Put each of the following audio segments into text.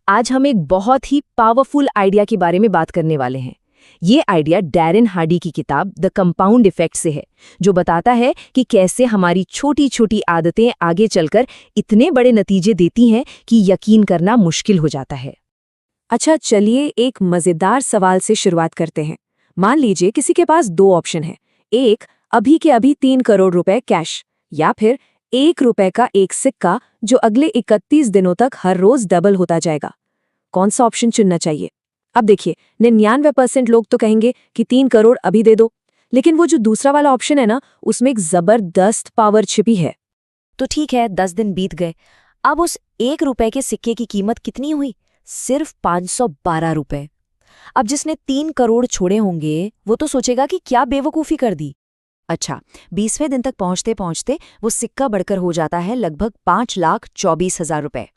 आज हम एक बहुत ही पावरफुल आइडिया के बारे में बात करने वाले हैं। ये आइडिया डैरेन हार्डी की किताब द कंपाउंड इफेक्ट से है, जो बताता है कि कैसे हमारी छोटी छोटी आदतें आगे चलकर इतने बड़े नतीजे देती हैं कि यकीन करना मुश्किल हो जाता है। अच्छा, चलिए एक मजेदार सवाल से शुरुआत करते हैं। मान लीजिए किसी के पास दो ऑप्शन है, एक अभी के अभी 3 करोड़ रुपए कैश, या फिर 1 रुपए का एक सिक्का जो अगले 31 दिनों तक हर रोज डबल होता जाएगा। कौन सा ऑप्शन चुनना चाहिए? अब देखिए, 99% लोग तो कहेंगे कि 3 करोड़ अभी दे दो, लेकिन वो जो दूसरा वाला ऑप्शन है ना, उसमें एक जबरदस्त पावर छिपी है। तो ठीक है, 10 दिन बीत गए। अब उस 1 रुपए के सिक्के की कीमत कितनी हुई? सिर्फ 512 रुपए। अब जिसने 3 करोड़ छोड़े होंगे वो तो सोचेगा कि क्या बेवकूफ़ी कर दी। अच्छा, 20वें दिन तक पहुंचते पहुंचते वो सिक्का बढ़कर हो जाता है लगभग 5,24,000 रुपए।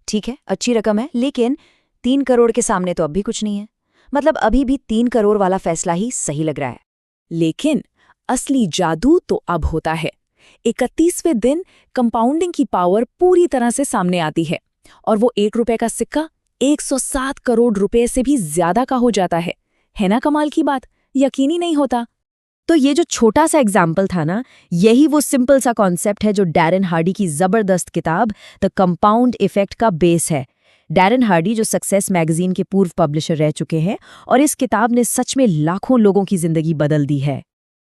ठीक है, अच्छी रकम है, लेकिन 3 करोड़ के सामने तो अब भी कुछ नहीं है। मतलब अभी भी 3 करोड़ वाला फैसला ही सही लग रहा है। लेकिन असली जादू तो अब होता है। 31वें दिन कंपाउंडिंग की पावर पूरी तरह से सामने आती है और वो 1 रुपए का सिक्का 107 करोड़ रुपए से भी ज्यादा का हो जाता है। है ना कमाल की बात? यकीन ही नहीं होता। तो ये जो छोटा सा एग्जाम्पल था ना, यही वो सिंपल सा कॉन्सेप्ट है जो डैरेन हार्डी की जबरदस्त किताब द कंपाउंड इफेक्ट का बेस है। डैरेन हार्डी जो सक्सेस मैगजीन के पूर्व पब्लिशर रह चुके हैं, और इस किताब ने सच में लाखों लोगों की जिंदगी बदल दी है।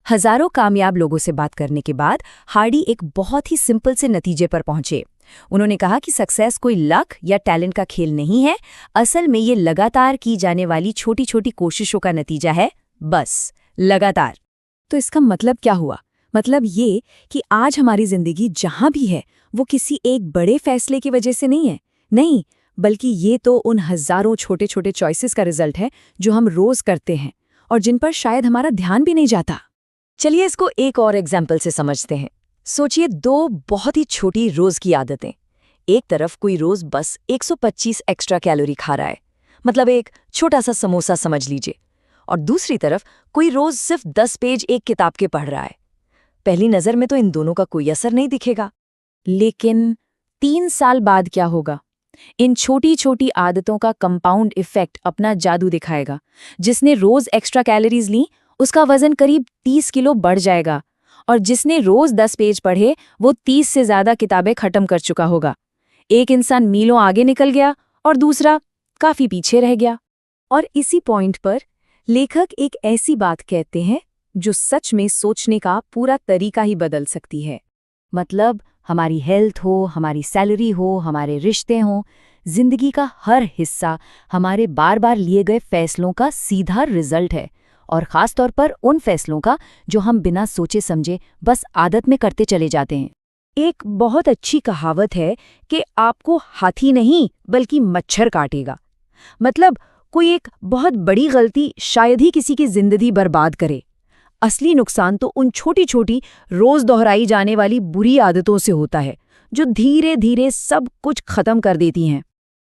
हजारों कामयाब लोगों से बात करने के बाद हार्डी एक बहुत ही सिंपल से नतीजे पर पहुंचे। उन्होंने कहा कि सक्सेस कोई लक या टैलेंट का खेल नहीं है, असल में ये लगातार की जाने वाली छोटी छोटी कोशिशों का नतीजा है, बस लगातार। तो इसका मतलब क्या हुआ? मतलब ये कि आज हमारी जिंदगी जहां भी है वो किसी एक बड़े फैसले की वजह से नहीं है, नहीं, बल्कि ये तो उन हजारों छोटे छोटे चॉइसेस का रिजल्ट है जो हम रोज करते हैं और जिन पर शायद हमारा ध्यान भी नहीं जाता। चलिए इसको एक और एग्जाम्पल से समझते हैं। सोचिए 2 बहुत ही छोटी रोज की आदतें। एक तरफ कोई रोज बस 125 एक्स्ट्रा कैलोरी खा रहा है, मतलब एक छोटा सा समोसा समझ लीजिए, और दूसरी तरफ कोई रोज सिर्फ 10 पेज एक किताब के पढ़ रहा है। पहली नजर में तो इन दोनों का कोई असर नहीं दिखेगा, लेकिन 3 साल बाद क्या होगा? इन छोटी छोटी आदतों का कंपाउंड इफेक्ट अपना जादू दिखाएगा। जिसने रोज एक्स्ट्रा कैलोरीज ली उसका वजन करीब 30 किलो बढ़ जाएगा, और जिसने रोज 10 पेज पढ़े वो 30 से ज्यादा किताबें खत्म कर चुका होगा। एक इंसान मीलों आगे निकल गया और दूसरा काफी पीछे रह गया। और इसी पॉइंट पर लेखक एक ऐसी बात कहते हैं जो सच में सोचने का पूरा तरीका ही बदल सकती है। मतलब हमारी हेल्थ हो, हमारी सैलरी हो, हमारे रिश्ते हों, जिंदगी का हर हिस्सा हमारे बार बार लिए गए फैसलों का सीधा रिजल्ट है, और खास तौर पर उन फैसलों का जो हम बिना सोचे समझे बस आदत में करते चले जाते हैं। एक बहुत अच्छी कहावत है कि आपको हाथी नहीं बल्कि मच्छर काटेगा। मतलब कोई एक बहुत बड़ी गलती शायद ही किसी की जिंदगी बर्बाद करे, असली नुकसान तो उन छोटी छोटी रोज दोहराई जाने वाली बुरी आदतों से होता है जो धीरे धीरे सब कुछ खत्म कर देती हैं।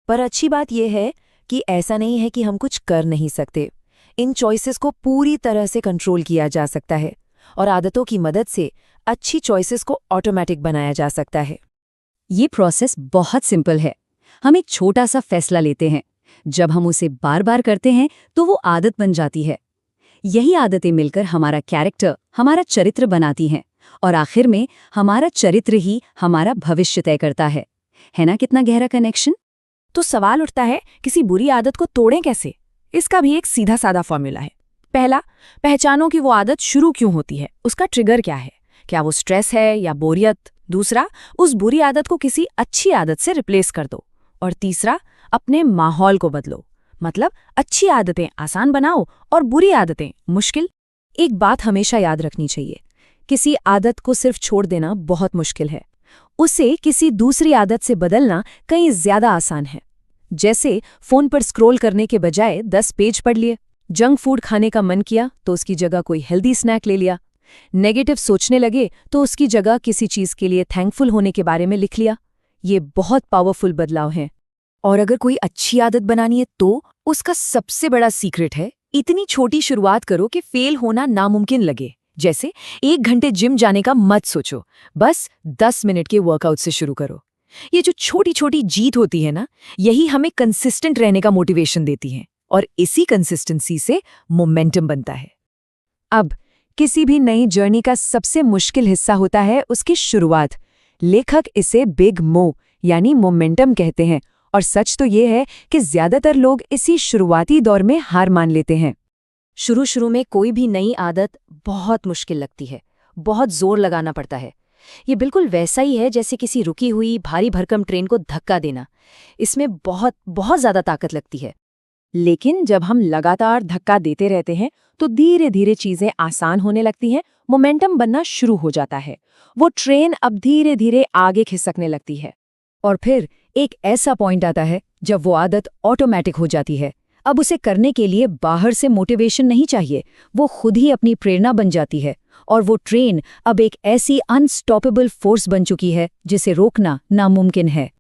पर अच्छी बात यह है कि ऐसा नहीं है कि हम कुछ कर नहीं सकते। इन चॉइसेस को पूरी तरह से कंट्रोल किया जा सकता है, और आदतों की मदद से अच्छी चॉइसेस को ऑटोमेटिक बनाया जा सकता है। ये प्रोसेस बहुत सिंपल है। हम एक छोटा सा फैसला लेते हैं, जब हम उसे बार बार करते हैं तो वो आदत बन जाती है। यही आदतें मिलकर हमारा कैरेक्टर, हमारा चरित्र बनाती हैं, और आखिर में हमारा चरित्र ही हमारा भविष्य तय करता है। है ना कितना गहरा कनेक्शन? तो सवाल उठता है, किसी बुरी आदत को तोड़ें कैसे? इसका भी एक सीधा साधा फॉर्मूला है। पहला, पहचानो कि वो आदत शुरू क्यों होती है, उसका ट्रिगर क्या है, क्या वो स्ट्रेस है या बोरियत। दूसरा, उस बुरी आदत को किसी अच्छी आदत से रिप्लेस कर दो। और तीसरा, अपने माहौल को बदलो। मतलब अच्छी आदतें आसान बनाओ और बुरी आदतें मुश्किल। एक बात हमेशा याद रखनी चाहिए, किसी आदत को सिर्फ छोड़ देना बहुत मुश्किल है, उसे किसी दूसरी आदत से बदलना कहीं ज्यादा आसान है। जैसे फोन पर स्क्रॉल करने के बजाय 10 पेज पढ़ लिए, जंक फूड खाने का मन किया तो उसकी जगह कोई हेल्दी स्नैक ले लिया, नेगेटिव सोचने लगे तो उसकी जगह किसी चीज के लिए थैंकफुल होने के बारे में लिख लिया। ये बहुत पावरफुल बदलाव हैं। और अगर कोई अच्छी आदत बनानी है तो उसका सबसे बड़ा सीक्रेट है, इतनी छोटी शुरुआत करो कि फेल होना नामुमकिन लगे। जैसे 1 घंटे जिम जाने का मत सोचो, बस 10 मिनट के वर्कआउट से शुरू करो। ये जो छोटी छोटी जीत होती है ना, यही हमें कंसिस्टेंट रहने का मोटिवेशन देती है और इसी कंसिस्टेंसी से मोमेंटम बनता है। अब किसी भी नई जर्नी का सबसे मुश्किल हिस्सा होता है उसकी शुरुआत। लेखक इसे बिग मो यानी मोमेंटम कहते हैं, और सच तो ये है कि ज्यादातर लोग इसी शुरुआती दौर में हार मान लेते हैं। शुरू में कोई भी नई आदत बहुत मुश्किल लगती है, बहुत जोर लगाना पड़ता है। ये बिल्कुल वैसा ही है जैसे किसी रुकी हुई भारी भरकम ट्रेन को धक्का देना। इसमें बहुत बहुत ज्यादा ताकत लगती है। लेकिन जब हम लगातार धक्का देते रहते हैं तो धीरे धीरे चीजें आसान होने लगती हैं, मोमेंटम बनना शुरू हो जाता है। वो ट्रेन अब धीरे धीरे आगे खिसकने लगती है। और फिर एक ऐसा पॉइंट आता है जब वो आदत ऑटोमेटिक हो जाती है। अब उसे करने के लिए बाहर से मोटिवेशन नहीं चाहिए, वो खुद ही अपनी प्रेरणा बन जाती है। और वो ट्रेन अब एक ऐसी अनस्टॉपेबल फोर्स बन चुकी है जिसे रोकना नामुमकिन है।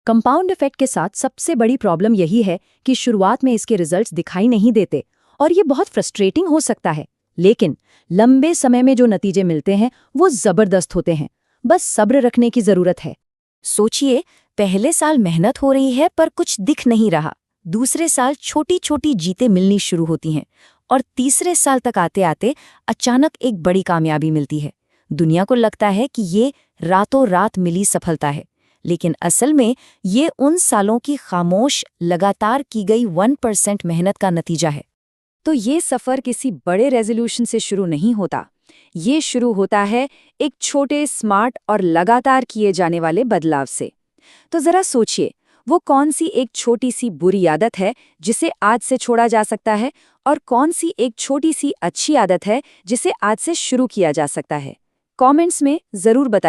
कंपाउंड इफेक्ट के साथ सबसे बड़ी प्रॉब्लम यही है कि शुरुआत में इसके रिजल्ट्स दिखाई नहीं देते और ये बहुत फ्रस्ट्रेटिंग हो सकता है, लेकिन लंबे समय में जो नतीजे मिलते हैं वो जबरदस्त होते हैं। बस सब्र रखने की जरूरत है। सोचिए, पहले साल मेहनत हो रही है पर कुछ दिख नहीं रहा। दूसरे साल छोटी छोटी जीतें मिलनी शुरू होती हैं और तीसरे साल तक आते आते अचानक एक बड़ी कामयाबी मिलती है। दुनिया को लगता है कि ये रातों रात मिली सफलता है, लेकिन असल में ये उन सालों की खामोश लगातार की गई 1% मेहनत का नतीजा है। तो ये सफ़र किसी बड़े रेजोल्यूशन से शुरू नहीं होता। ये शुरू होता है एक छोटे, स्मार्ट और लगातार किए जाने वाले बदलाव से। तो ज़रा सोचिए, वो कौन सी एक छोटी सी बुरी आदत है जिसे आज से छोड़ा जा सकता है, और कौन सी एक छोटी सी अच्छी आदत है जिसे आज से शुरू किया जा सकता है। कमेंट्स में ज़रूर बताइए।